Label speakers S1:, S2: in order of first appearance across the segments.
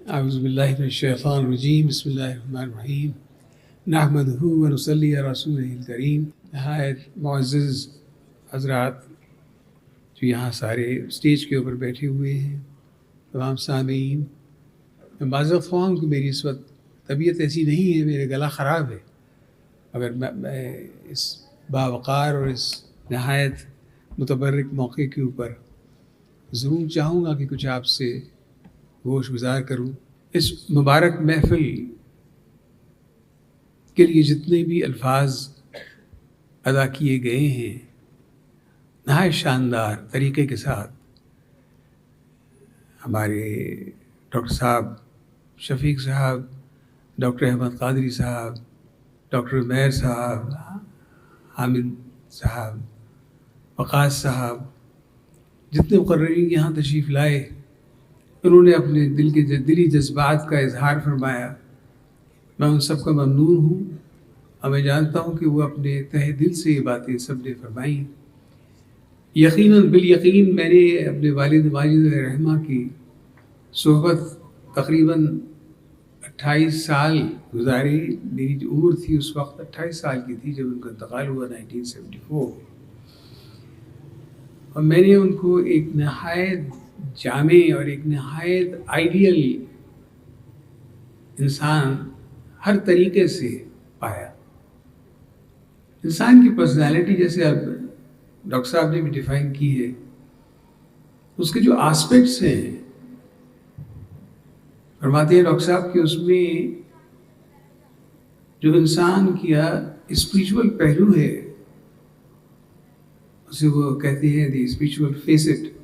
S1: اعوذ باللہ من الشیطان الرجیم، بسم اللہ الرحمن الرحیم، نحمدہ و نصلی علی رسولہ الکریم۔ نہایت معزز حضرات جو یہاں سارے اسٹیج کے اوپر بیٹھے ہوئے ہیں، تمام سامعین، میں معذرت خواہ ہوں کہ میری اس وقت طبیعت ایسی نہیں ہے، میرا گلا خراب ہے، مگر میں اس باوقار اور اس نہایت متبرک موقع کے اوپر ضرور چاہوں گا کہ کچھ آپ سے گوش گزار کروں۔ اس مبارک محفل کے لیے جتنے بھی الفاظ ادا کیے گئے ہیں، نہایت شاندار طریقے کے ساتھ ہمارے ڈاکٹر صاحب شفیق صاحب، ڈاکٹر احمد قادری صاحب، ڈاکٹر عمیر صاحب، حامد صاحب، وقاص صاحب، جتنے مقررین یہاں تشریف لائے، انہوں نے اپنے دل کے دلی جذبات کا اظہار فرمایا۔ میں ان سب کا ممنون ہوں اور میں جانتا ہوں کہ وہ اپنے تہ دل سے یہ باتیں سب نے فرمائیں۔ یقیناً بالیقین میں نے اپنے والد ماجد علیہ رحمہ کی صحبت تقریباً 28 سال گزاری۔ میری جو عمر تھی اس وقت 28 سال کی تھی جب ان کا انتقال ہوا 1974، اور میں نے ان کو ایک نہایت جامع اور ایک نہایت آئیڈیل انسان ہر طریقے سے پایا۔ انسان کی پرسنالٹی جیسے اب ڈاکٹر صاحب نے بھی ڈیفائن کی ہے، اس کے جو آسپیکٹس ہیں، فرماتے ہیں ڈاکٹر صاحب کہ اس میں جو انسان کا اسپریچول پہلو ہے، اسے وہ کہتے ہیں دی اسپریچول فیسٹ،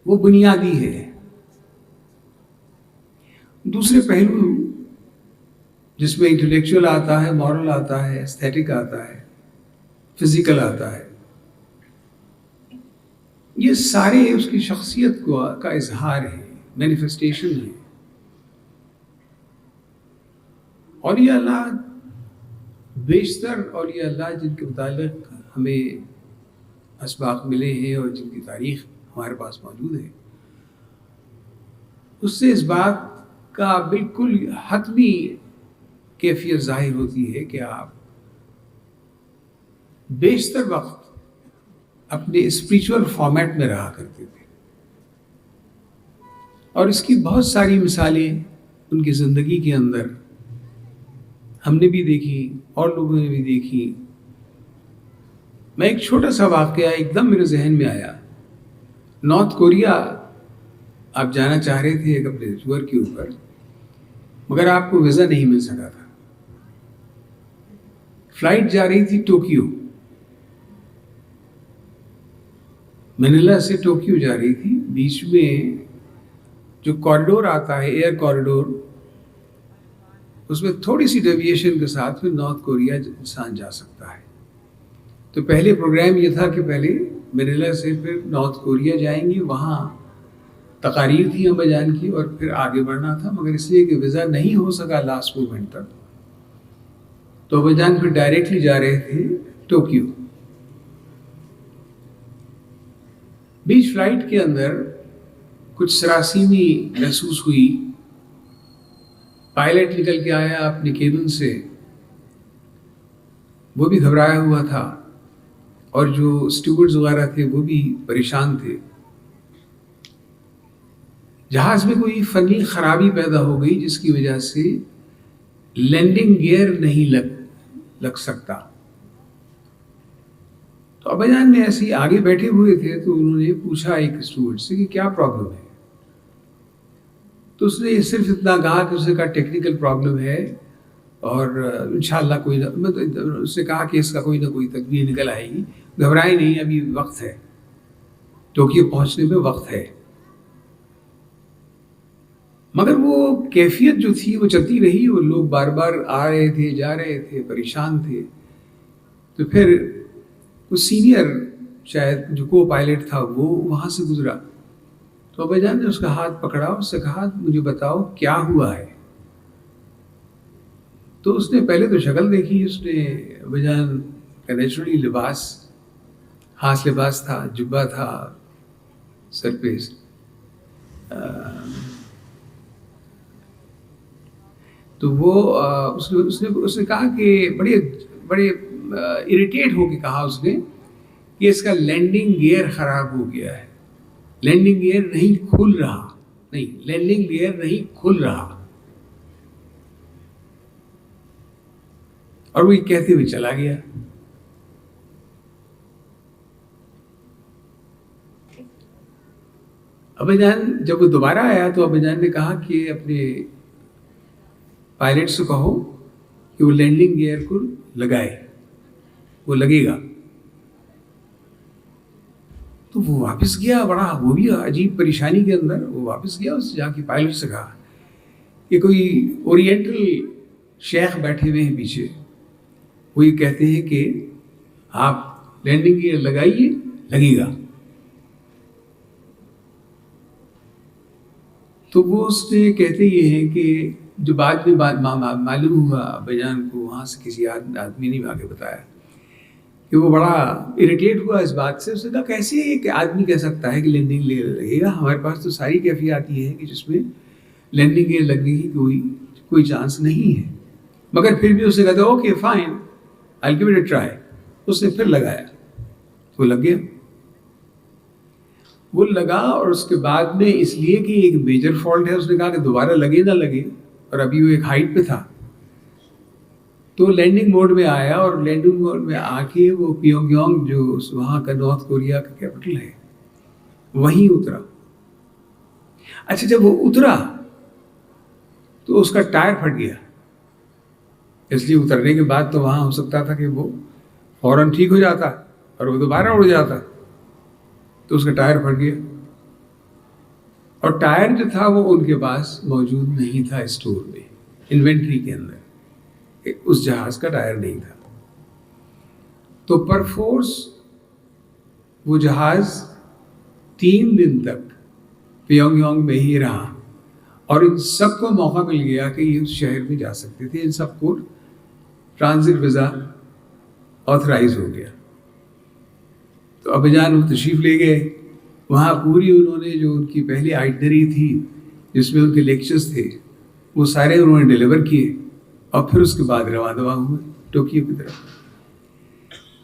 S1: وہ بنیادی ہے۔ دوسرے پہلو جس میں انٹلیکچوئل آتا ہے، مورل آتا ہے، ایستھیٹک آتا ہے، فزیکل آتا ہے، یہ سارے اس کی شخصیت کا اظہار ہے، مینیفیسٹیشن ہے۔ اولیاء اللہ، بیشتر اولیاء اللہ جن کے متعلق ہمیں اسباق ملے ہیں اور جن کی تاریخ ہمارے پاس موجود ہے، اس سے اس بات کا بالکل حتمی کیفیت ظاہر ہوتی ہے کہ آپ بیشتر وقت اپنے اسپریچول فارمیٹ میں رہا کرتے تھے، اور اس کی بہت ساری مثالیں ان کی زندگی کے اندر ہم نے بھی دیکھی اور لوگوں نے بھی دیکھی۔ میں ایک چھوٹا سا واقعہ ایک دم میرے ذہن میں آیا۔ نارتھ کوریا آپ جانا چاہ رہے تھے ایک اپنے ٹور کے اوپر، مگر آپ کو ویزا نہیں مل سکا تھا۔ فلائٹ جا رہی تھی ٹوکیو، منیلا سے ٹوکیو جا رہی تھی۔ بیچ میں جو کوریڈور آتا ہے، ایئر کوریڈور، اس میں تھوڑی سی ڈیویشن کے ساتھ پھر نارتھ کوریا انسان جا سکتا ہے۔ تو پہلے پروگرام یہ تھا کہ پہلے منیلا سے پھر نارتھ کوریا جائیں گے، وہاں تقاریر تھی ابا جان کی، اور پھر آگے بڑھنا تھا، مگر اس لیے کہ ویزا نہیں ہو سکا لاسٹ مومنٹ تک، تو ابا جان پھر ڈائریکٹلی جا رہے تھے ٹوکیو۔ بیچ فلائٹ کے اندر کچھ سراسیمی محسوس ہوئی۔ پائلٹ نکل کے آیا اپنے کیبن سے، وہ بھی گھبرایا ہوا تھا، اور جو اسٹیورڈز وغیرہ تھے وہ بھی پریشان تھے۔ جہاز میں کوئی فنی خرابی پیدا ہو گئی جس کی وجہ سے لینڈنگ گیئر نہیں لگ سکتا۔ تو ابا جان نے ایسے ہی آگے بیٹھے ہوئے تھے، تو انہوں نے پوچھا ایک اسٹیورڈ سے کہ کیا پرابلم ہے؟ تو اس نے صرف اتنا کہا کہ اس نے کہا ٹیکنیکل پرابلم ہے، اور انشاءاللہ کوئی نہ، اس نے کہا کہ اس کا کوئی نہ کوئی تدبیر نکل آئے گی، گھبرائے نہیں، ابھی وقت ہے، ٹوکیو پہنچنے میں وقت ہے۔ مگر وہ کیفیت جو تھی وہ چلتی رہی، وہ لوگ بار بار آ رہے تھے، جا رہے تھے، پریشان تھے۔ تو پھر وہ سینئر شاید جو کو پائلٹ تھا وہ وہاں سے گزرا، تو ابا جان نے اس کا ہاتھ پکڑا، اس سے کہا مجھے بتاؤ کیا ہوا ہے؟ تو اس نے پہلے تو شکل دیکھی، اس نے ابا جان کا نیچرلی لباس، خاص لباس تھا، جبہ تھا سر پہ، تو وہ اس نے کہا کہ بڑے اریٹیٹ ہو کے کہا اس نے کہ اس کا لینڈنگ گیئر خراب ہو گیا ہے، لینڈنگ گیئر نہیں کھل رہا، نہیں لینڈنگ گیئر نہیں کھل رہا. اور وہ کہتے ہوئے چلا گیا. ابا جان جب وہ دوبارہ آیا تو ابا جان نے کہا کہ اپنے پائلٹ سے کہو کہ وہ لینڈنگ گیئر کو لگائے، وہ لگے گا. تو وہ واپس گیا، بڑا وہ بھی عجیب پریشانی کے اندر. وہ واپس گیا، اس جا کے پائلٹ سے کہا کہ کوئی اورینٹل شیخ بیٹھے ہوئے ہیں پیچھے، وہ یہ کہتے ہیں کہ آپ لینڈنگ گیئر لگائیے، لگے گا. تو وہ اس نے کہتے یہ ہیں کہ جو بعد میں معلوم ہوا ابا جان کو، وہاں سے کسی آدمی نے آگے بتایا کہ وہ بڑا اریٹیٹ ہوا اس بات سے. اس نے کہا کیسے ایک آدمی کہہ سکتا ہے کہ لینڈنگ گیئر لگے گا؟ ہمارے پاس تو ساری کیفیات یہ ہے کہ جس میں لینڈنگ گیئر لگنے کی کوئی چانس نہیں ہے. مگر پھر بھی اس نے کہا okay fine I'll give it a try. اس نے پھر لگایا، وہ لگ گیا. وہ لگا اور اس کے بعد میں اس لیے کہ ایک میجر فالٹ ہے، اس نے کہا کہ دوبارہ لگے نہ لگے، اور ابھی وہ ایک ہائٹ پہ تھا، تو لینڈنگ موڈ میں آیا. اور لینڈنگ موڈ میں آ کے وہ پیونگ یانگ جو وہاں کا نارتھ کوریا کا کیپٹل ہے وہیں اترا. اچھا جب وہ اترا تو اس کا ٹائر پھٹ گیا. اس لیے اترنے کے بعد تو وہاں ہو سکتا تھا کہ وہ فوراً ٹھیک ہو جاتا اور وہ دوبارہ اڑ جاتا، تو اس کا ٹائر پھٹ گیا. اور ٹائر جو تھا وہ ان کے پاس موجود نہیں تھا اسٹور میں، انوینٹری کے اندر اس جہاز کا ٹائر نہیں تھا. تو پر فورس وہ جہاز 3 دن تک پیونگ یانگ میں ہی رہا، اور ان سب کو موقع مل گیا کہ یہ اس شہر میں جا سکتے تھے. ان سب کو ٹرانزٹ ویزا آتھرائز ہو گیا. تو ابا جان وہ تشریف لے گئے وہاں. پوری انہوں نے جو ان کی پہلی آئٹنری تھی جس میں ان کے لیکچرز تھے وہ سارے انہوں نے ڈیلیور کیے، اور پھر اس کے بعد رواں دواں ہوئے ٹوکیو کی طرف.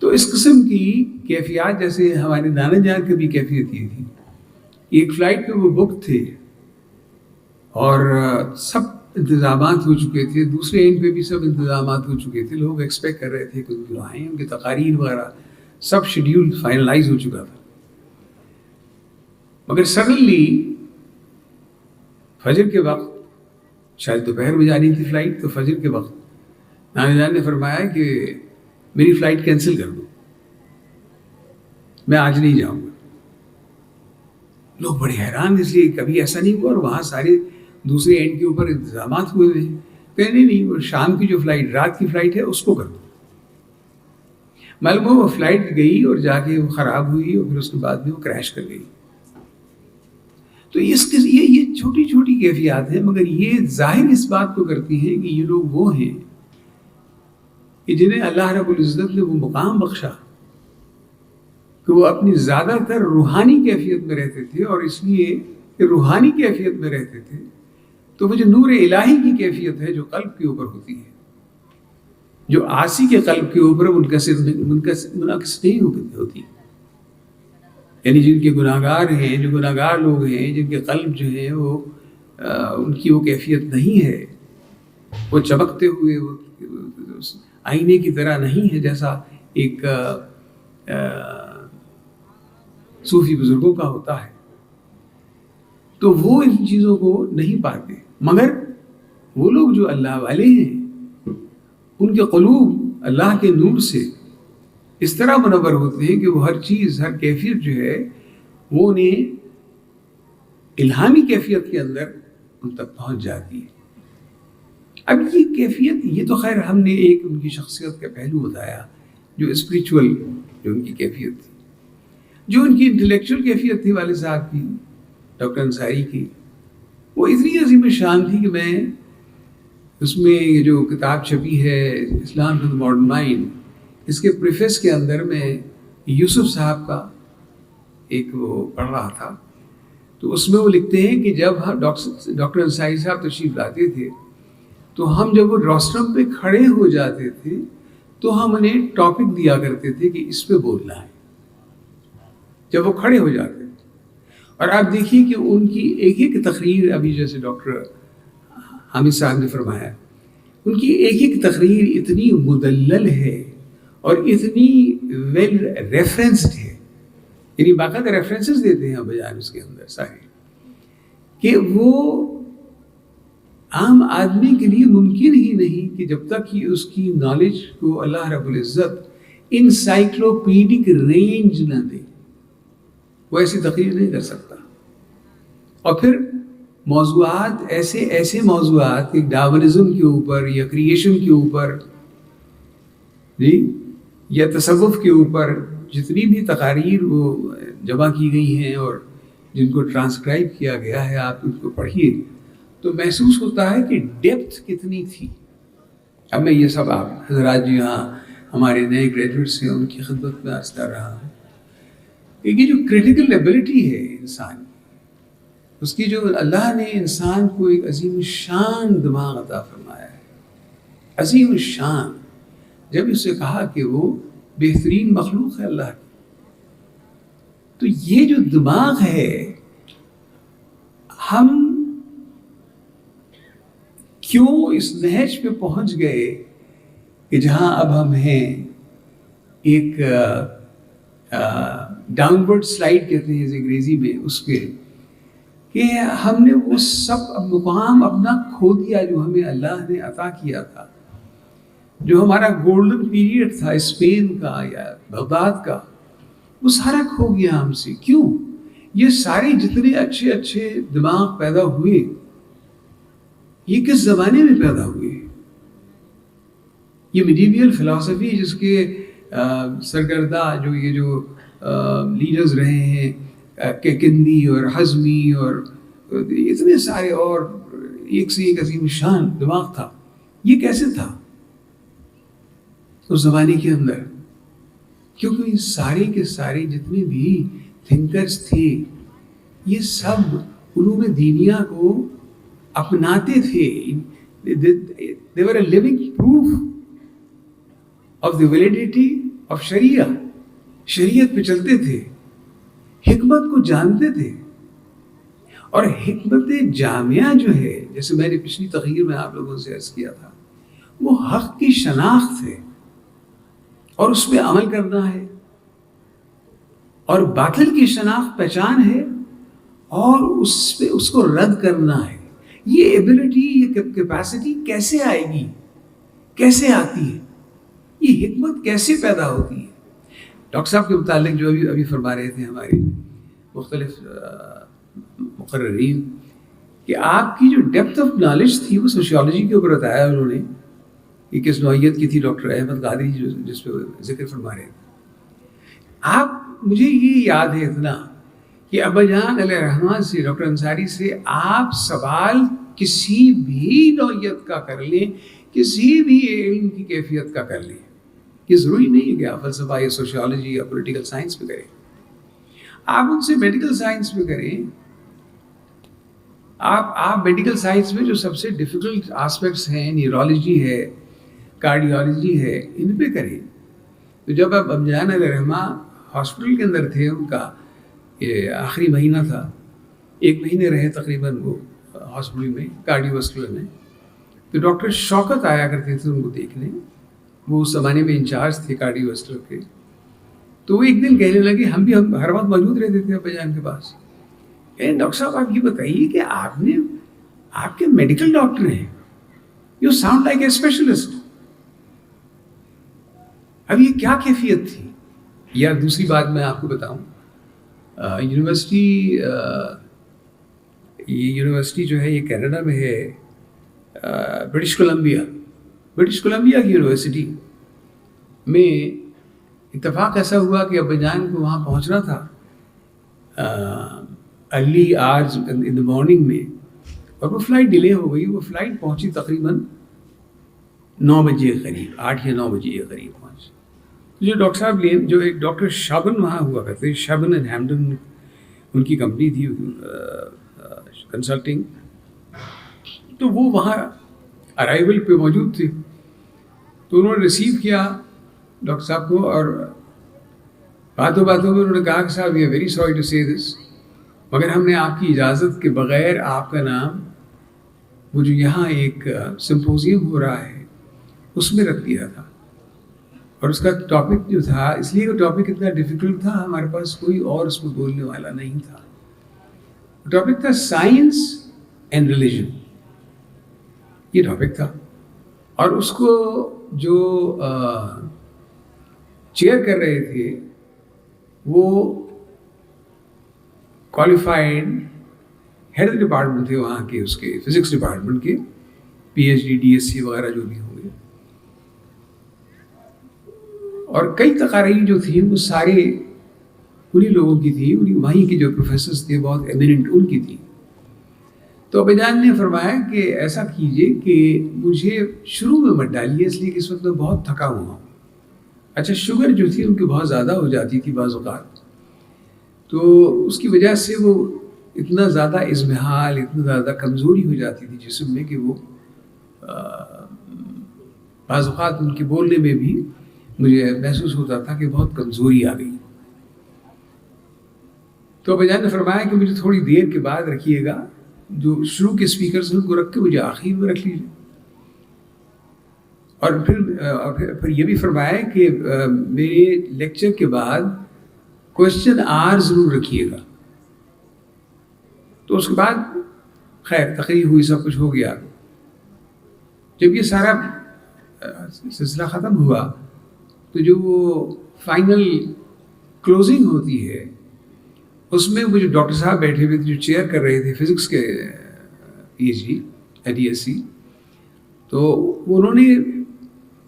S1: تو اس قسم کی کیفیات جیسے ہمارے نانا جان کی بھی کیفیت یہ تھی. ایک فلائٹ پہ وہ بک تھے اور سب انتظامات ہو چکے تھے، دوسرے اینڈ پہ بھی سب انتظامات ہو چکے تھے. لوگ ایکسپیکٹ کر رہے تھے کہ جو آئیں ان کی تقاریر وغیرہ سب شیڈیول فائنلائز ہو چکا تھا. مگر سڈنلی فجر کے وقت، شاید دوپہر میں جانی تھی فلائٹ، تو فجر کے وقت نانا جان نے فرمایا کہ میری فلائٹ کینسل کر دو، میں آج نہیں جاؤں گا. لوگ بڑے حیران، اس لیے کبھی ایسا نہیں ہوا. اور وہاں سارے دوسرے اینڈ کے اوپر انتظامات ہوئے ہوئے ہیں. کہ نہیں وہ شام کی جو فلائٹ، رات کی فلائٹ ہے اس کو کر دو. معلوم وہ فلائٹ گئی اور جا کے وہ خراب ہوئی، اور پھر اس کے بعد میں وہ کریش کر گئی. تو یہ چھوٹی چھوٹی کیفیات ہیں، مگر یہ ظاہر اس بات کو کرتی ہیں کہ یہ لوگ وہ ہیں کہ جنہیں اللہ رب العزت نے وہ مقام بخشا کہ وہ اپنی زیادہ تر روحانی کیفیت میں رہتے تھے. اور اس لیے کہ روحانی کیفیت میں رہتے تھے تو وہ جو نور الہی کی کیفیت ہے جو قلب کے اوپر ہوتی ہے، جو عاصی کے قلب کے اوپر منعکس نہیں ہوتی. یعنی جن کے گناہگار ہیں، جو گناہگار لوگ ہیں، جن کے قلب جو ہیں وہ ان کی وہ کیفیت نہیں ہے، وہ چمکتے ہوئے وہ آئینے کی طرح نہیں ہے جیسا ایک صوفی بزرگوں کا ہوتا ہے. تو وہ ان چیزوں کو نہیں پاتے. مگر وہ لوگ جو اللہ والے ہیں ان کے قلوب اللہ کے نور سے اس طرح منور ہوتے ہیں کہ وہ ہر چیز، ہر کیفیت جو ہے وہ انہیں الہامی کیفیت کے اندر ان تک پہنچ جاتی ہے. اب یہ کیفیت، یہ تو خیر ہم نے ایک ان کی شخصیت کا پہلو بتایا جو اسپریچول جو ان کی کیفیت تھی. جو ان کی انٹلیکچوئل کیفیت تھی والد صاحب کی، ڈاکٹر انصاری کی، وہ اتنی عظیم شان تھی کہ میں اس میں یہ جو کتاب چھپی ہے اسلام ٹو دی ماڈرن مائنڈ، اس کے پریفیس کے اندر میں یوسف صاحب کا ایک وہ پڑھ رہا تھا. تو اس میں وہ لکھتے ہیں کہ جب ڈاکٹر انصاری صاحب تشریف لاتے تھے تو ہم جب وہ روسٹرم پہ کھڑے ہو جاتے تھے تو ہم انہیں ٹاپک دیا کرتے تھے کہ اس پہ بولنا ہے، جب وہ کھڑے ہو جاتے تھے. اور آپ دیکھیے کہ ان کی ایک ایک تقریر، ابھی جیسے ڈاکٹر حامد صاحب نے فرمایا، ان کی ایک ایک تقریر اتنی مدلل ہے اور اتنی ویل ریفرنسڈ ہے، یعنی باقاعدہ ریفرنسز دیتے ہیں بجان اس کے اندر سارے، کہ وہ عام آدمی کے لیے ممکن ہی نہیں کہ جب تک کہ اس کی نالج کو اللہ رب العزت انسائکلوپیڈک رینج نہ دے، وہ ایسی تقریر نہیں کر سکتا. اور پھر موضوعات ایسے موضوعات کہ ڈارونزم کے اوپر یا کریشن کے اوپر جی یا تصوف کے اوپر جتنی بھی تقاریر وہ جمع کی گئی ہیں اور جن کو ٹرانسکرائب کیا گیا ہے، آپ ان کو پڑھیے تو محسوس ہوتا ہے کہ ڈیپتھ کتنی تھی. اب میں یہ سب آپ حضرات جو یہاں ہمارے نئے گریجویٹس ہیں ان کی خدمت میں عرض کر رہا ہوں. یہ جو کریٹیکل ایبلٹی ہے انسان، اس کی جو اللہ نے انسان کو ایک عظیم الشان دماغ عطا فرمایا ہے، عظیم الشان. جب اس سے کہا کہ وہ بہترین مخلوق ہے اللہ کی، تو یہ جو دماغ ہے، ہم کیوں اس نہج پہ پہنچ گئے کہ جہاں اب ہم ہیں ایک ڈاؤن ورڈ سلائڈ کہتے ہیں انگریزی میں اس کے، کہ ہم نے وہ سب مقام اپنا کھو دیا جو ہمیں اللہ نے عطا کیا تھا، جو ہمارا گولڈن پیریڈ تھا اسپین کا یا بغداد کا، وہ سارا کھو گیا ہم سے. کیوں؟ یہ سارے جتنے اچھے اچھے دماغ پیدا ہوئے، یہ کس زمانے میں پیدا ہوئے؟ یہ میڈیویل فلسفی جس کے سرگردہ جو یہ جو لیڈرز رہے ہیں کہ کندی اور ہضمی اور اتنے سارے اور ایک سے ایک عظیم شان دماغ تھا، یہ کیسے تھا اس زمانے کے اندر؟ کیونکہ یہ سارے کے سارے جتنے بھی تھنکرز تھے، یہ سب علوم دینیہ کو اپناتے تھے. They were a living proof of the validity of شریعہ. شریعت پہ چلتے تھے، حکمت کو جانتے تھے. اور حکمت جامعہ جو ہے، جیسے میں نے پچھلی تقریر میں آپ لوگوں سے عرض کیا تھا، وہ حق کی شناخت ہے اور اس پہ عمل کرنا ہے، اور باطل کی شناخت پہچان ہے اور اس کو رد کرنا ہے. یہ ایبلٹی، یہ کیپیسٹی کیسے آئے گی؟ کیسے آتی ہے؟ یہ حکمت کیسے پیدا ہوتی ہے؟ ڈاکٹر صاحب کے متعلق جو ابھی فرما رہے تھے ہمارے مختلف مقررین، کہ آپ کی جو ڈیپتھ آف نالج تھی وہ سوشیالوجی کے اوپر بتایا انہوں نے کہ کس نوعیت کی تھی. ڈاکٹر احمد قادری جس پہ ذکر فرما رہے تھے، آپ مجھے یہ یاد ہے اتنا کہ ابا جان علیہ الرحمٰن سے، ڈاکٹر انصاری سے آپ سوال کسی بھی نوعیت کا کر لیں، کسی بھی علم کی کیفیت کا کر لیں. یہ ضروری نہیں ہے کہ آپ فلسفہ یا سوشیالوجی یا پولیٹیکل سائنس پہ کریں. آپ ان سے میڈیکل سائنس پہ کریں. آپ میڈیکل سائنس میں جو سب سے ڈیفیکلٹ آسپیکٹس ہیں، نیورولوجی ہے، کارڈیالوجی ہے، ان پہ کریں. تو جب اب ابجان علیہ الرحمٰ ہاسپٹل کے اندر تھے، ان کا یہ آخری مہینہ تھا، 1 مہینے رہے تقریباً وہ ہاسپٹل میں کارڈیو واسکولر میں، تو ڈاکٹر شوکت آیا کرتے تھے ان کو دیکھنے. وہ اس زمانے میں انچارج تھے کارڈیو واسکولر کے. تو وہ ایک دن کہنے لگے، ہم بھی ہر وقت موجود رہتے تھے ابا جان کے پاس، ڈاکٹر صاحب آپ یہ بتائیے کہ آپ کے میڈیکل ڈاکٹر ہیں، you sound like a specialist. اب یہ کیا کیفیت تھی؟ یا دوسری بات میں آپ کو بتاؤں، یونیورسٹی جو ہے یہ کینیڈا میں ہے، برٹش کولمبیا کی یونیورسٹی میں اتفاق ایسا ہوا کہ ابا جان کو وہاں پہنچنا تھا ارلی آرز ان دا مارننگ میں، اور وہ فلائٹ ڈیلے ہو گئی. وہ فلائٹ پہنچی تقریباً 9 بجے کے قریب، 8 یا 9 بجے کے قریب پہنچی. جو ڈاکٹر صاحب جو ایک ڈاکٹر شابن وہاں ہوا کرتے، شابن اینڈ ہیمڈن ان کی کمپنی تھی کنسلٹنگ، تو وہ وہاں ارائیول پہ موجود تھے. تو انہوں نے ریسیو کیا ڈاکٹر صاحب کو، اور باتوں باتوں میں انہوں نے کہا کہ صاحب we are very sorry to say this, مگر ہم نے آپ کی اجازت کے بغیر آپ کا نام وہ جو یہاں ایک سمپوزیم ہو رہا ہے اس میں رکھ دیا تھا. اور اس کا ٹاپک جو تھا، اس لیے وہ ٹاپک اتنا ڈیفیکلٹ تھا، ہمارے پاس کوئی اور اس میں بولنے والا نہیں تھا. ٹاپک تھا سائنس اینڈ ریلیجن، یہ ٹاپک تھا. اور اس کو جو چیئر کر رہے تھے وہ کوالیفائڈ ہیڈ ڈپارٹمنٹ تھے وہاں کے، اس کے فزکس ڈپارٹمنٹ کے، P H D D S C وغیرہ جو بھی ہوں گے. اور کئی تقاریر جو تھیں وہ سارے انہی لوگوں کی تھی، انہی وہیں کے جو پروفیسرز تھے بہت ایمیننٹ ان کی تھی. تو ابا جان نے فرمایا کہ ایسا کیجئے کہ مجھے شروع میں مت ڈالیے، اس لیے کہ اس وقت میں بہت تھکا ہوا ہوں. اچھا شوگر جو تھی ان کی بہت زیادہ ہو جاتی تھی بعض اوقات، تو اس کی وجہ سے وہ اتنا زیادہ اضمحال، اتنا زیادہ کمزوری ہو جاتی تھی جسم میں کہ وہ بعض اوقات ان کے بولنے میں بھی مجھے محسوس ہوتا تھا کہ بہت کمزوری آ گئی. تو ابا جان نے فرمایا کہ مجھے تھوڑی دیر کے بعد رکھیے گا، جو شروع کے اسپیکرز ہیں ان کو رکھ کے مجھے آخر میں رکھ لیجیے. اور پھر یہ بھی فرمایا کہ میرے لیکچر کے بعد کوشچن آر ضرور رکھیے گا. تو اس کے بعد خیر تقریر ہوئی، سب کچھ ہو گیا. جب یہ سارا سلسلہ ختم ہوا تو جو وہ فائنل کلوزنگ ہوتی ہے اس میں وہ جو ڈاکٹر صاحب بیٹھے ہوئے تھے جو چیئر کر رہے تھے فزکس کے P H D D S C, تو انہوں نے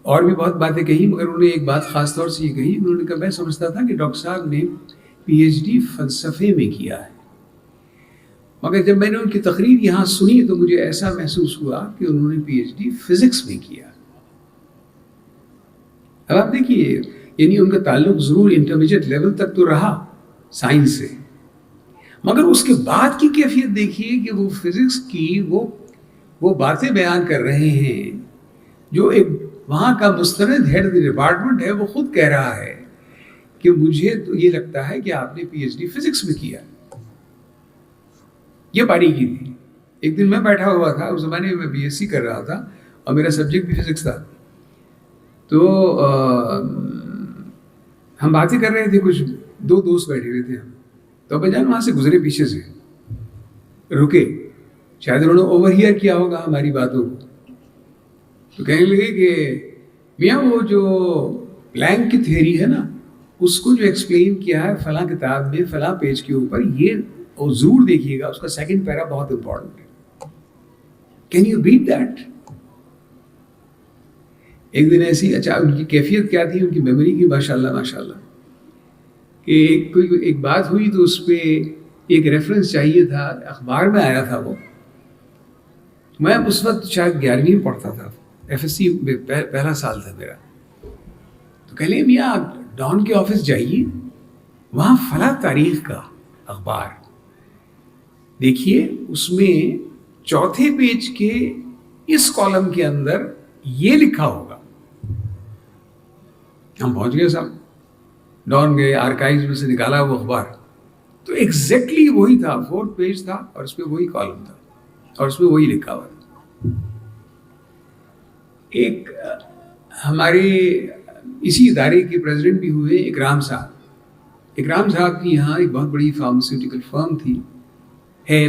S1: اور بھی بہت باتیں کہی، مگر انہوں نے ایک بات خاص طور سے یہ کہی، انہوں نے کہا میں سمجھتا تھا کہ ڈاکٹر صاحب نے پی ایچ ڈی فلسفے میں کیا ہے، مگر جب میں نے ان کی تقریر یہاں سنی تو مجھے ایسا محسوس ہوا کہ انہوں نے پی ایچ ڈی فزکس میں کیا. اب آپ دیکھیے، یعنی ان کا تعلق ضرور انٹرمیڈیٹ لیول تک تو رہا سائنس سے، مگر اس کے بعد کی کیفیت دیکھیے کہ وہ فزکس کی وہ باتیں بیان کر رہے ہیں جو ایک وہاں کا مستند ہیڈ ڈپارٹمنٹ ہے وہ خود کہہ رہا ہے کہ مجھے تو یہ لگتا ہے کہ آپ نے پی ایچ ڈی فزکس میں کیا. یہ باریکی تھی. ایک دن میں بیٹھا ہوا تھا، اس زمانے میں بی ایس سی کر رہا تھا اور میرا سبجیکٹ بھی فزکس تھا. تو ہم باتیں کر رہے تھے، کچھ دو دوست بیٹھے ہوئے تھے. تو ابا جان وہاں سے گزرے، پیچھے سے رکے، شاید انہوں نے اوور ہیئر کیا ہوگا ہماری باتوں کو. تو کہنے لگے کہ میاں وہ جو پلانک کی تھیوری ہے نا، اس کو جو ایکسپلین کیا ہے فلاں کتاب میں فلاں پیج کے اوپر، یہ ضرور دیکھیے گا، اس کا سیکنڈ پیرا بہت امپورٹنٹ ہے. Can you read that? ایک دن ایسی، اچھا ان کی کیفیت کیا تھی، ان کی میموری کی ماشاءاللہ ماشاءاللہ، کہ ایک بات ہوئی تو اس پہ ایک ریفرنس چاہیے تھا، اخبار میں آیا تھا وہ. میں اس وقت شاید 11ویں میں پڑھتا تھا، ایف ایس سی پہلا سال تھا میرا. تو کہہ لیں میاں آپ ڈان کے آفس جائیے، وہاں فلاں تاریخ کا اخبار دیکھیے، اس میں چوتھے پیج کے اس کالم کے اندر یہ لکھا ہوگا. ہم پہنچ گئے صاحب، ڈان گئے، آرکائیوز میں سے نکالا وہ اخبار، تو ایگزیکٹلی وہی تھا، 4th پیج تھا اور اس میں وہی کالم تھا اور اس میں وہی لکھا ہوا تھا. ایک ہمارے اسی ادارے کے پریزیڈنٹ بھی ہوئے اکرام صاحب. اکرام صاحب کی یہاں ایک بہت بڑی فارماسیوٹیکل فرم تھی، ہے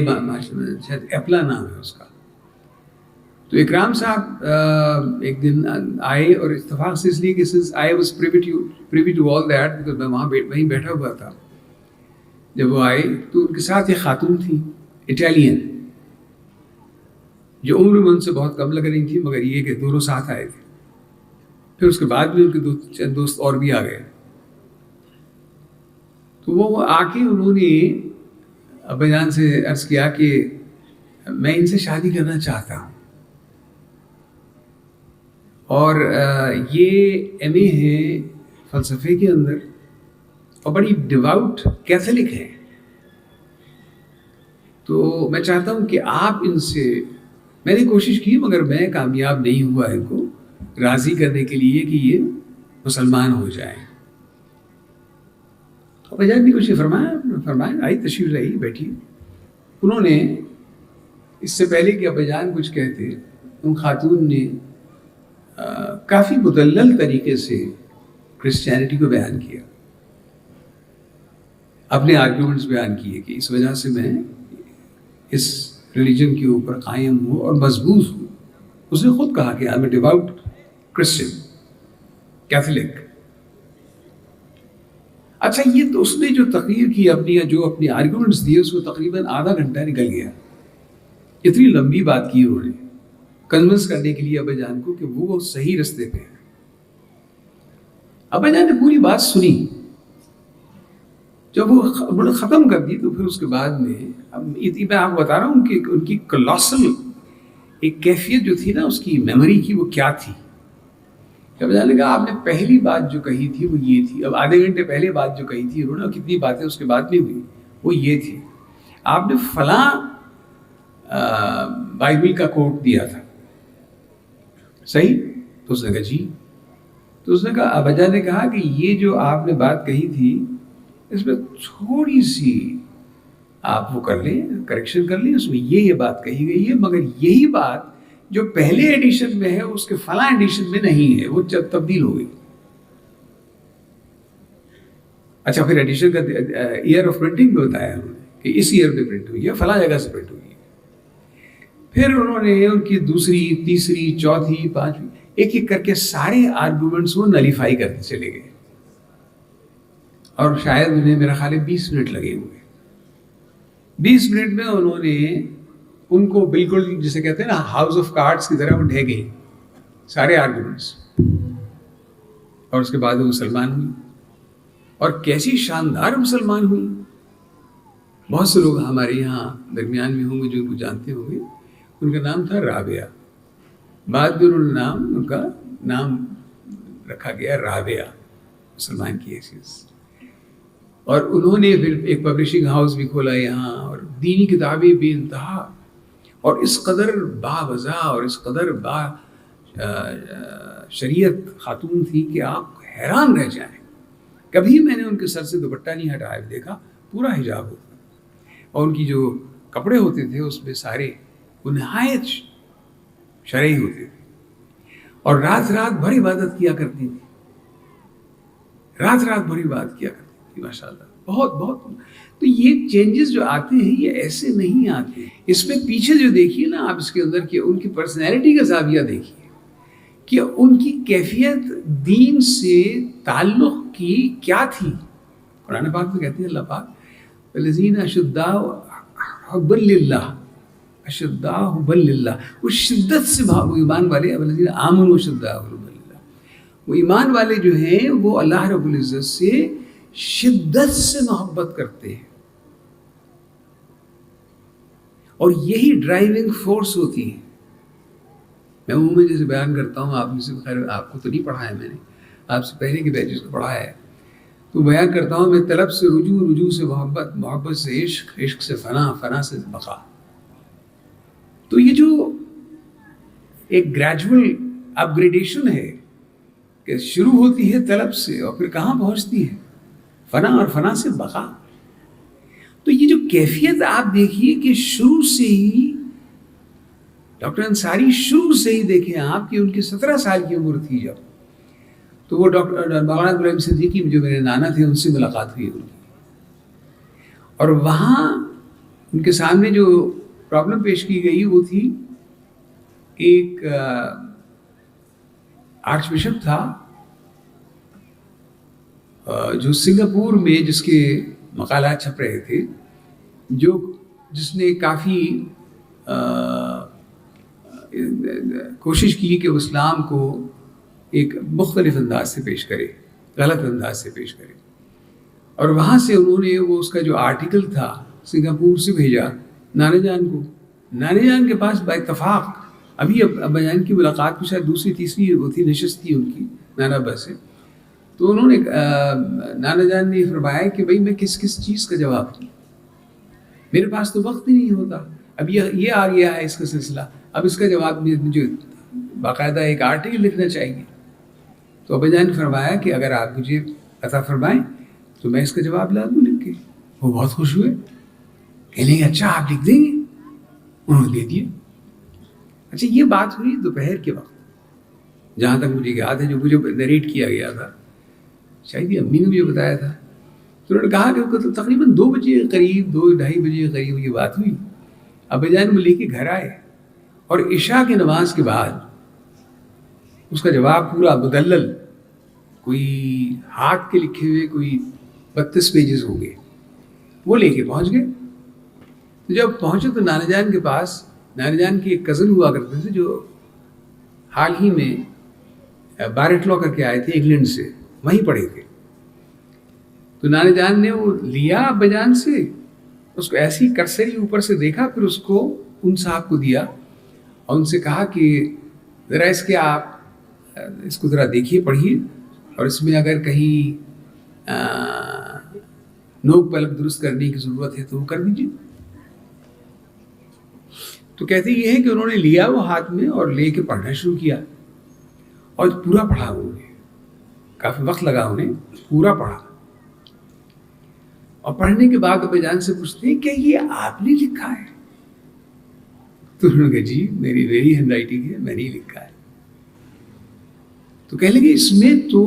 S1: شاید ایپلا نام ہے اس کا. تو اکرام صاحب ایک دن آئے، اور اتفاق سے اس لیے کہ I was privy to all that because میں وہیں بیٹھا ہوا تھا. جب وہ آئے تو ان کے ساتھ ایک خاتون تھی اٹالین، جو عمر میں ان سے بہت کم لگ رہی تھی، مگر یہ کہ دونوں ساتھ آئے تھے. پھر اس کے بعد بھی ان کے چند دوست اور بھی آ گئے. تو وہ آ کے انہوں نے ابا جان سے عرض کیا کہ میں ان سے شادی کرنا چاہتا ہوں، اور یہ ایم اے ہے فلسفے کے اندر اور بڑی ڈیواؤٹ کیتھولک ہے، تو میں چاہتا ہوں کہ آپ ان سے میں نے کوشش کی مگر میں کامیاب نہیں ہوا ان کو راضی کرنے کے لیے کہ یہ مسلمان ہو جائیں. ابا جان نے کچھ فرمایا آئی تشریف لائی بیٹھی. انہوں نے اس سے پہلے کہ ابا جان کچھ کہتے ان خاتون نے کافی مدلل طریقے سے کرسچینٹی کو بیان کیا, اپنے آرگیومنٹس بیان کیے کہ اس وجہ سے میں اس ریلیجن کے اوپر قائم ہوں اور مضبوط ہوں. اس نے خود کہا کہ I am a devote Christian Catholic. اچھا یہ تو اس نے جو تقریر کی اپنی آرگیومنٹس دیے اس کو تقریباً آدھا گھنٹہ نکل گیا. اتنی لمبی بات کی انہوں نے کنونس کرنے کے لیے ابا جان کو کہ وہ صحیح رستے پہ ہیں. ابا جان نے پوری بات سنی, جب وہ ختم کر دی تو پھر اس کے بعد میں آپ بتا رہا ہوں کہ ان کی کلاسل ایک کیفیت جو تھی نا اس کی میموری کی وہ کیا تھی. ابا جان نے کہا آپ نے پہلی بات جو کہی تھی وہ یہ تھی. اب آدھے گھنٹے پہلے بات جو کہی تھی انہوں نے کتنی باتیں اس کے بعد میں ہوئی وہ یہ تھی, آپ نے فلاں بائبل کا کوٹ دیا تھا صحیح؟ تو اس نے کہا جی. تو اس نے کہا ابا جان نے کہا کہ یہ جو آپ نے بات کہی تھی اس میں تھوڑی سی آپ وہ کر لیں, کریکشن کر لیں, اس میں یہ بات کہی گئی ہے مگر یہی بات جو پہلے ایڈیشن میں ہے اس کے فلاں ایڈیشن میں نہیں ہے, وہ جب تبدیل ہو گئی. اچھا پھر ایڈیشن کا ایئر آف پرنٹنگ بھی بتایا انہوں نے کہ اس ایئر میں پرنٹ ہوئی ہے, فلاں جگہ سے پرنٹ ہوئی ہے. پھر انہوں نے ان کی دوسری, تیسری, چوتھی, پانچویں ایک ایک کر کے سارے آرگومنٹس وہ نلیفائی کرتے چلے گئے اور شاید انہیں میرا خیال ہے 20 منٹ لگے ہوئے. 20 منٹ میں انہوں نے ان کو بالکل جسے کہتے ہیں نا ہاؤس آف کارڈس کی طرح وہ ڈھہ گئی سارے آرگومنٹس, اور اس کے بعد وہ مسلمان ہوئی. اور کیسی شاندار مسلمان ہوئی. بہت سے لوگ ہمارے یہاں درمیان میں ہوں گے جو ان کو جانتے ہوں گے. ان کا نام تھا رابعہ. بعد میں انہوں نے ان کا نام رکھا گیا رابعہ, مسلمان کی حیثیت سے. اور انہوں نے پھر ایک پبلشنگ ہاؤس بھی کھولا یہاں اور دینی کتابیں بے انتہا, اور اس قدر باوضع اور اس قدر شریعت خاتون تھی کہ آپ حیران رہ جائیں. کبھی میں نے ان کے سر سے دوپٹہ نہیں ہٹایا دیکھا, پورا حجاب ہوتا, اور ان کی جو کپڑے ہوتے تھے اس میں سارے وہ نہایت شرعی ہوتے تھے, اور رات رات بھر عبادت کیا کرتی تھی, رات رات بھر عبادت کیا کرتی تھی ماشاء اللہ. بہت بہت. تو یہ چینجز جو آتے ہیں یہ ایسے نہیں آتے. اس میں پیچھے جو دیکھیے نا آپ اس کے اندر کہ ان کی پرسنالٹی کا زاویہ دیکھیے کہ ان کی کیفیت دین سے تعلق کی کیا تھی. قرآن پاک میں کہتے ہیں اللہ پاک الذین اشداء حبا للہ, اشداء حبا للہ, وہ شدت سے وہ ایمان والے الذین آمنوا اشداء حبا للہ, وہ ایمان والے جو ہیں وہ اللہ رب العزت سے شدت سے محبت کرتے ہیں, اور یہی ڈرائیونگ فورس ہوتی ہے. میں عموماً جیسے بیان کرتا ہوں, آپ میں سے خیر آپ کو تو نہیں پڑھا ہے, میں نے آپ سے پہلے کے بیچز کو پڑھا ہے, تو بیان کرتا ہوں میں طلب سے رجوع, رجوع سے محبت, محبت سے عشق, عشق سے فنا, فنا سے بقا. تو یہ جو ایک گریجول اپ گریڈیشن ہے کہ شروع ہوتی ہے طلب سے اور پھر کہاں پہنچتی ہے فنا, اور فنا سے بقا. تو یہ جو کیفیت آپ دیکھیے کہ شروع سے ہی ڈاکٹر انصاری شروع سے ہی دیکھیں آپ کہ ان کی 17 سال کی عمر تھی جب, تو وہ ڈاکٹر مولانا غلام صدیقی جو میرے نانا تھے ان سے ملاقات ہوئی ان کی, اور وہاں ان کے سامنے جو پرابلم پیش کی گئی وہ تھی ایک آرچ بشپ تھا جو سنگاپور میں جس کے مقالات چھپ رہے تھے, جس نے کافی کوشش کی کہ اسلام کو ایک مختلف انداز سے پیش کرے, غلط انداز سے پیش کرے. اور وہاں سے انہوں نے وہ اس کا جو آرٹیکل تھا سنگاپور سے بھیجا نانا جان کو. نانا جان کے پاس با اتفاق ابھی ابا جان کی ملاقات کی شاید دوسری تیسری وہ تھی, نشست تھی ان کی نانا ابا سے. تو انہوں نے نانا جان نے فرمایا کہ بھائی میں کس کس چیز کا جواب دوں, میرے پاس تو وقت ہی نہیں ہوتا, اب یہ آ گیا ہے اس کا سلسلہ, اب اس کا جواب مجھے باقاعدہ ایک آرٹیکل لکھنا چاہیے. تو ابا جان نے فرمایا کہ اگر آپ مجھے عطا فرمائیں تو میں اس کا جواب لا دوں لکھ کے. وہ بہت خوش ہوئے, کہنے لگے اچھا آپ لکھ دیں گے. انہوں نے دے دیا. اچھا یہ بات ہوئی دوپہر کے وقت, جہاں تک مجھے یاد ہے, جو مجھے نریٹ کیا گیا تھا, شاید یہ امی نے مجھے بتایا تھا. تو انہوں نے کہا کہ تقریباً 2 بجے کے قریب, 2-2:30 بجے کے قریب یہ بات ہوئی. ابا جان وہ لے کے گھر آئے اور عشاء کی نماز کے بعد اس کا جواب پورا مدلل, کوئی ہاتھ کے لکھے ہوئے کوئی 32 پیجز ہو گئے, وہ لے کے پہنچ گئے. تو جب پہنچے تو نانا جان کے پاس, نانا جان کے ایک کزن ہوا کرتے تھے جو حال ہی میں بارٹ لا کر کے آئے تھے انگلینڈ سے, وہیں پڑھے تھے. تو نانا جان نے وہ لیا ابا جان سے, اس کو ایسی کرسری اوپر سے دیکھا, پھر اس کو ان صاحب کو دیا اور ان سے کہا کہ ذرا اس کے آپ اس کو ذرا دیکھیے, پڑھیے, اور اس میں اگر کہیں نوک پلک درست کرنے کی ضرورت ہے تو وہ کر دیجیے. تو کہتے یہ ہے کہ انہوں نے لیا وہ ہاتھ میں اور لے کے پڑھنا شروع کیا, اور پورا پڑھا انہوں نے, کافی وقت لگا انہیں, پورا پڑھا. اور پڑھنے کے بعد ابا جان سے پوچھتے ہیں کیا یہ آپ نے لکھا ہے؟ تو انہوں نے کہا جی میری ہینڈ رائٹنگ ہے, میں نے لکھا ہے. تو کہنے لگے اس میں تو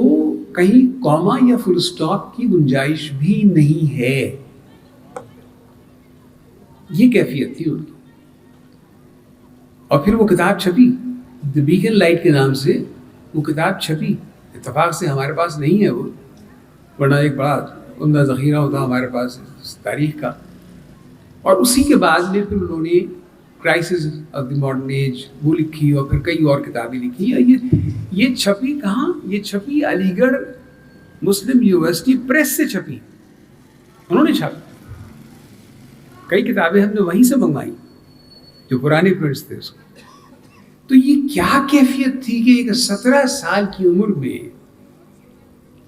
S1: کہیں کوما یا فل اسٹاپ کی گنجائش بھی نہیں ہے. یہ کیفیت تھی ان کی. اور پھر وہ کتاب چھپی, دی بیکن لائٹ کے نام سے وہ کتاب چھپی. اتفاق سے ہمارے پاس نہیں ہے وہ, ورنہ ایک بڑا عمدہ ذخیرہ ہوتا ہمارے پاس تاریخ کا. اور اسی کے بعد میں پھر انہوں نے crisis of the modern age وہ لکھی, اور پھر کئی اور کتابیں لکھی. یہ چھپی کہاں؟ یہ چھپی علی گڑھ مسلم یونیورسٹی پریس سے چھپی, انہوں نے چھاپی. کئی کتابیں ہم نے وہیں سے منگوائی جو پرانے پرنٹس تھے اس کے. تو یہ کیا کیفیت تھی کہ ایک 17 سال کی عمر میں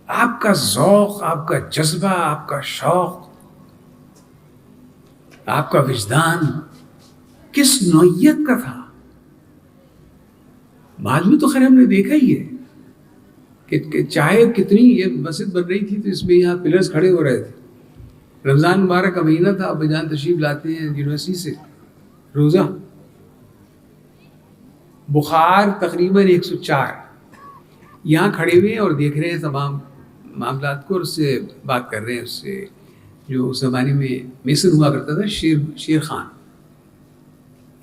S1: آپ کا ذوق, آپ کا جذبہ, آپ کا شوق, آپ کا وجدان کس نوعیت کا تھا. بعد میں تو خیر ہم نے دیکھا ہی ہے کہ چاہے کتنی یہ مسجد بن رہی تھی تو اس میں یہاں پلرز کھڑے ہو رہے تھے. رمضان مبارک کا مہینہ تھا, ابا جان تشریف لاتے ہیں یونیورسٹی سے روزہ, بخار تقریباً 104, یہاں کھڑے ہوئے اور دیکھ رہے ہیں تمام معاملات کو, اور اس سے بات کر رہے ہیں, اس سے جو اس زمانے میں میسر ہوا کرتا تھا شیر خان,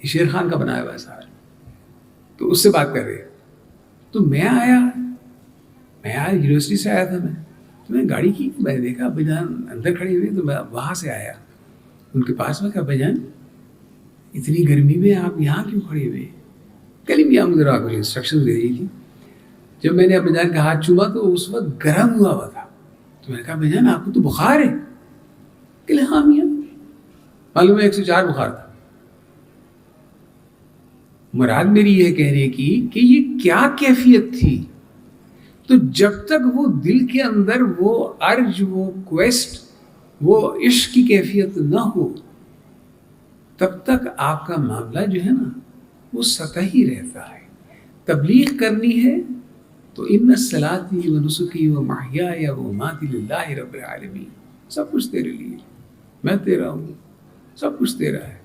S1: یہ شیر خان کا بنایا ہوا ہے سارا, تو اس سے بات کر رہے ہیں. تو میں آیا یونیورسٹی سے آیا تھا, تو میں گاڑی کی, میں نے دیکھا ابا جان اندر کھڑے ہوئے, تو میں وہاں سے آیا ان کے پاس. میں کہا ابا جان اتنی گرمی میں آپ یہاں کیوں کھڑے ہوئے؟ کلیم یہاں مجھے کچھ انسٹرکشن دے رہی تھی. جب میں نے ابا جان کا ہاتھ چوما تو اس وقت گرم ہوا تھا. تو میں نے کہا ابا جان آپ کو تو بخار ہے؟ کہ ہاں میاں, معلوم ہے 104 بخار تھا. مراد میری یہ کہنے کی کہ یہ کیا کیفیت تھی. تو جب تک وہ دل کے اندر وہ ارج, وہ کویسٹ, وہ عشق کی کیفیت نہ ہو, تب تک آپ کا معاملہ جو ہے نا وہ سطحی رہتا ہے. تبلیغ کرنی ہے تو ان صلاتی و نسکی و محیای و مماتی للہ رب العالمین, سب کچھ تیرے لیے, میں تیرا ہوں, سب کچھ تیرا ہے,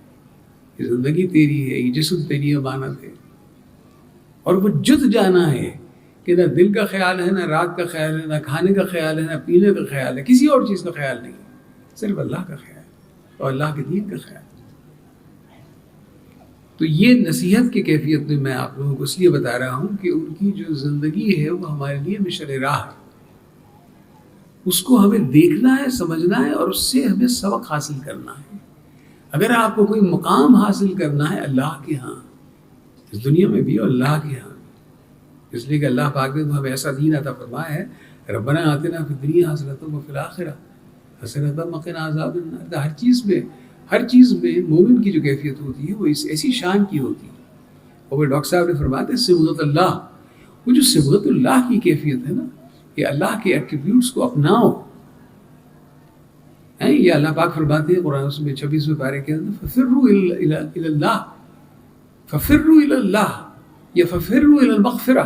S1: یہ زندگی تیری ہے, یہ جسم تیری امانت ہے. اور وہ جت جانا ہے کہ نہ دل کا خیال ہے, نہ رات کا خیال ہے, نہ کھانے کا خیال ہے, نہ پینے کا خیال ہے, کسی اور چیز کا خیال نہیں, صرف اللہ کا خیال اور اللہ کے دین کا خیال. تو یہ نصیحت کی کیفیت میں آپ لوگوں کو اس لیے بتا رہا ہوں کہ ان کی جو زندگی ہے وہ ہمارے لیے مشعل راہ ہے. اس کو ہمیں دیکھنا ہے, سمجھنا ہے, اور اس سے ہمیں سبق حاصل کرنا ہے. اگر آپ کو کوئی مقام حاصل کرنا ہے اللہ کے ہاں, اس دنیا میں بھی اور اللہ کے ہاں, اس لیے کہ اللہ پاک نے ہمیں ایسا دین عطا فرمایا ہے, ربنا آتنا فی الدنیا حسنۃ وفی الآخرہ حسنۃ وقنا عذاب النار. ہر چیز میں مومن کی جو کیفیت ہوتی ہے وہ ایسی شان کی ہوتی ہے. اور وہ ڈاکٹر صاحب نے فرمایا تھا صبغۃ اللہ, وہ جو صبغۃ اللہ کی کیفیت ہے نا, کہ اللہ کے ایٹریبیوٹس کو اپناؤ. یہ اللہ پاک فرماتے ہیں قرآن میں 26ویں پارے کے اندر ففروا الی اللہ, ففروا الی اللہ یا ففروا الی المغفرہ،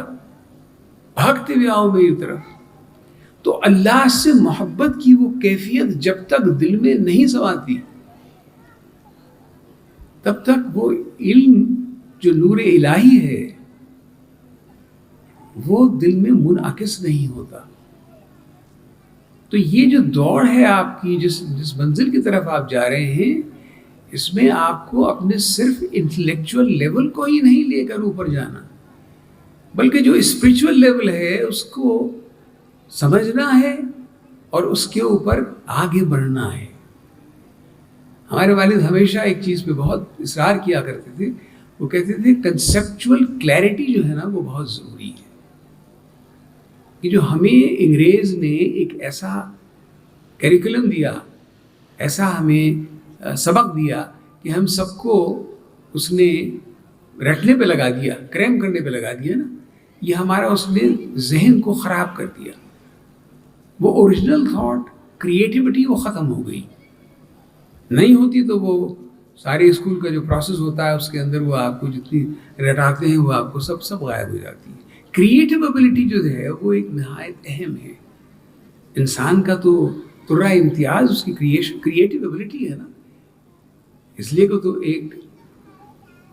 S1: بھاگتے ہوئے آؤ میری طرف. تو اللہ سے محبت کی وہ کیفیت جب تک دل میں نہیں سماتی تب تک وہ علم جو نور الہی ہے وہ دل میں منعکس نہیں ہوتا. تو یہ جو دوڑ ہے آپ کی، جس منزل کی طرف آپ جا رہے ہیں، اس میں آپ کو اپنے صرف انٹلیکچوئل لیول کو ہی نہیں لے کر اوپر جانا، بلکہ جو اسپرچول لیول ہے اس کو سمجھنا ہے اور اس کے اوپر آگے بڑھنا ہے. ہمارے والد ہمیشہ ایک چیز پہ بہت اصرار کیا کرتے تھے، وہ کہتے تھے کنسیپچول کلیئرٹی جو ہے نا وہ بہت ضروری ہے. کہ جو ہمیں انگریز نے ایک ایسا کیریکولم دیا، ایسا ہمیں سبق دیا کہ ہم سب کو اس نے رٹنے پہ لگا دیا، کریم کرنے پہ لگا دیا نا، یہ ہمارا اس نے ذہن کو خراب کر دیا. وہ اوریجنل تھاٹ، کریٹیوٹی وہ ختم ہو گئی. نہیں ہوتی تو وہ سارے اسکول کا جو پروسیس ہوتا ہے اس کے اندر وہ آپ کو جتنی رٹاتے ہیں وہ آپ کو سب غائب ہو جاتی ہے. کریٹیو ابیلٹی جو ہے وہ ایک نہایت اہم ہے. انسان کا تو ترا امتیاز اس کی کریٹیو ابیلٹی ہے نا، اس لیے کہ تو ایک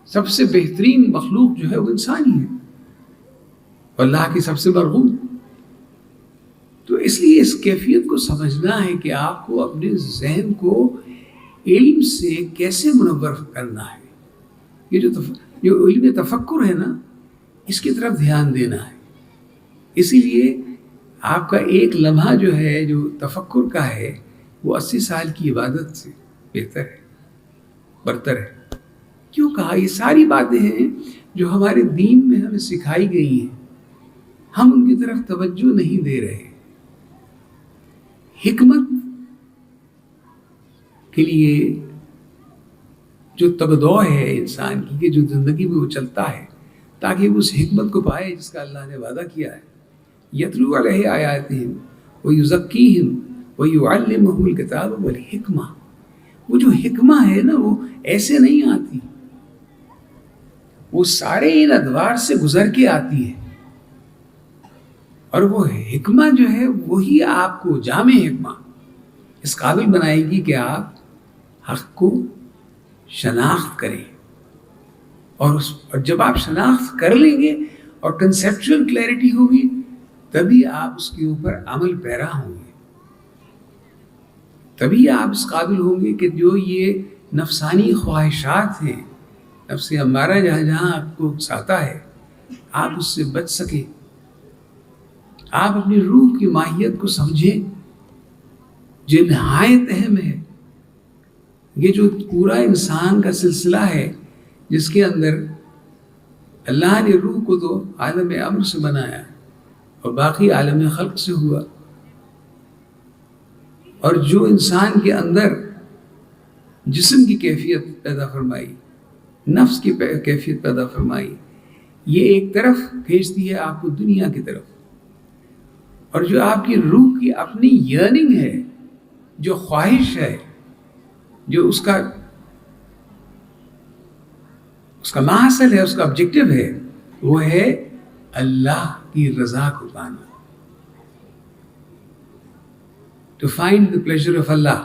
S1: سب سے بہترین مخلوق جو ہے وہ انسان ہی ہے، اللہ کی سب سے مرغوب. تو اس لیے اس کیفیت کو سمجھنا ہے کہ آپ کو اپنے ذہن کو علم سے کیسے منور کرنا ہے. یہ جو علم تفکر ہے نا، اس کی طرف دھیان دینا ہے. اسی لیے آپ کا ایک لمحہ جو ہے جو تفکر کا ہے وہ 80 سال کی عبادت سے بہتر ہے، برتر ہے. کیوں کہا؟ یہ ساری باتیں ہیں جو ہمارے دین میں ہمیں سکھائی گئی ہیں، ہم ان کی طرف توجہ نہیں دے رہے. حکمت کے لیے جو تگدو ہے انسان کی کہ جو زندگی میں وہ چلتا ہے تاکہ وہ اس حکمت کو پائے جس کا اللہ نے وعدہ کیا ہے. یتلو علیہ آیاتہم ویزکیہم ویعلمہم الکتاب والحکمہ. وہ جو حکمہ ہے نا وہ ایسے نہیں آتی، وہ سارے ان ادوار سے گزر کے آتی ہے. اور وہ حکمہ جو ہے وہی آپ کو جامع حکمہ اس قابل بنائے گی کہ آپ حق کو شناخت کریں. اور جب آپ شناخت کر لیں گے اور کنسیپچول کلیئرٹی ہوگی تبھی آپ اس کے اوپر عمل پیرا ہوں گے. تبھی آپ اس قابل ہوں گے کہ جو یہ نفسانی خواہشات ہیں، نفس امارہ جہاں جہاں آپ کو اکساتا ہے، آپ اس سے بچ سکیں. آپ اپنی روح کی ماہیت کو سمجھیں جو نہایت اہم ہے. یہ جو پورا انسان کا سلسلہ ہے جس کے اندر اللہ نے روح کو تو عالم امر سے بنایا اور باقی عالم خلق سے ہوا، اور جو انسان کے اندر جسم کی کیفیت پیدا فرمائی، نفس کی کیفیت پیدا فرمائی، یہ ایک طرف کھینچتی ہے آپ کو دنیا کی طرف. اور جو آپ کی روح کی اپنی یرننگ ہے، جو خواہش ہے، جو اس کا محصل ہے، اس کا آبجیکٹو ہے، وہ ہے اللہ کی رضا کو پانا. To find the pleasure of Allah.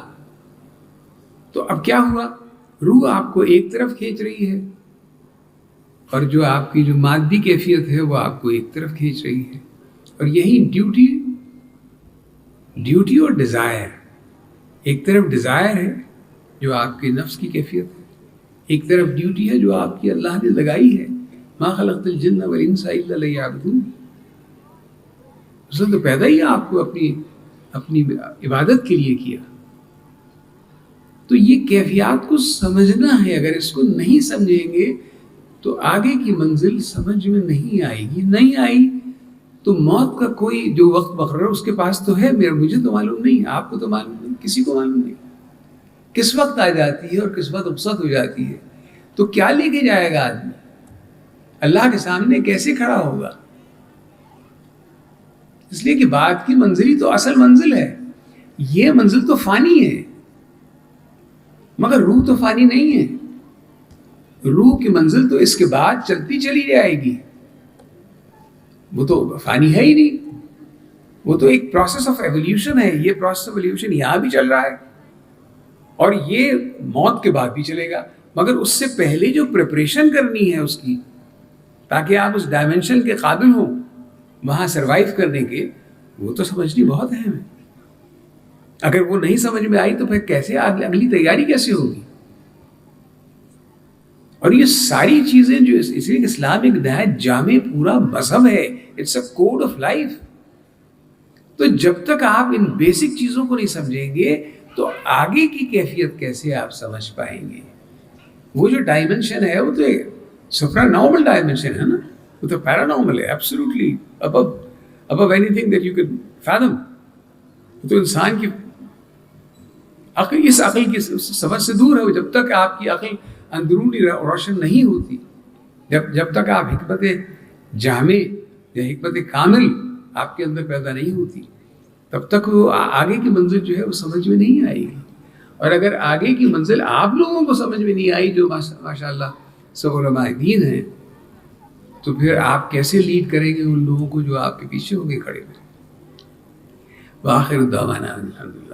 S1: تو اب کیا ہوا؟ روح آپ کو ایک طرف کھینچ رہی ہے اور جو آپ کی جو مادی کیفیت ہے وہ آپ کو ایک طرف کھینچ رہی ہے. اور یہی ڈیوٹی اور ڈیزائر، ایک طرف ڈیزائر ہے جو آپ کی نفس کی کیفیت ہے، ایک طرف ڈیوٹی ہے جو آپ کی اللہ نے لگائی ہے. ما خلقت الجن والانس الا لیعبدون. اس نے تو پیدا ہی آپ کو اپنی عبادت کے لیے کیا. تو یہ کیفیات کو سمجھنا ہے. اگر اس کو نہیں سمجھیں گے تو آگے کی منزل سمجھ میں نہیں آئے گی. نہیں آئی تو موت کا کوئی جو وقت مقرر اس کے پاس تو ہے، مجھے تو معلوم نہیں، آپ کو تو معلوم نہیں، کسی کو معلوم نہیں کس وقت آ جاتی ہے اور کس وقت رخصت ہو جاتی ہے. تو کیا لے کے جائے گا آدمی؟ اللہ کے سامنے کیسے کھڑا ہوگا؟ اس لیے کہ بات کی منزل ہی تو اصل منزل ہے. یہ منزل تو فانی ہے مگر روح تو فانی نہیں ہے. روح کی منزل تو اس کے بعد چلتی چلی جائے گی، وہ تو فانی ہے ہی نہیں، وہ تو ایک پروسیس آف ایولیوشن ہے. یہ پروسیس آف ایولیوشن یہاں بھی چل رہا ہے اور یہ موت کے بعد بھی چلے گا. مگر اس سے پہلے جو پریپریشن کرنی ہے اس کی، تاکہ آپ اس ڈائمینشن کے قابل ہوں وہاں سروائیو کرنے کے، وہ تو سمجھنی بہت اہم ہے. اگر وہ نہیں سمجھ میں آئی تو پھر کیسے اگلی تیاری کیسے ہوگی؟ اور یہ ساری چیزیں جو اس لیے اسلام ایک نہایت جامع پورا مذہب ہے، it's a code of life. تو جب تک آپ ان بیسک چیزوں کو نہیں سمجھیں گے تو آگے کی کیفیت کیسے آپ سمجھ پائیں گے؟ وہ جو ڈائمنشن ہے وہ تو سپرا نارمل ڈائمنشن ہے نا، وہ تو پیرا نارمل ہے، absolutely about anything that you can fathom. تو انسان کی عقل، اس عقل کی سمجھ سے دور ہے. جب تک آپ کی عقل اندرونی روشن نہیں ہوتی، جب تک آپ حکمت جامع یا حکمت کامل آپ کے اندر پیدا نہیں ہوتی، تب تک وہ آگے کی منزل جو ہے وہ سمجھ میں نہیں آئے گی. اور اگر آگے کی منزل آپ لوگوں کو سمجھ میں نہیں آئی، جو ماشاء اللہ سب علماء دین ہیں، تو پھر آپ کیسے لیڈ کریں گے ان لوگوں کو جو آپ کے پیچھے ہوں گے کھڑے ہوئے؟ وآخر دعوانا الحمدللہ.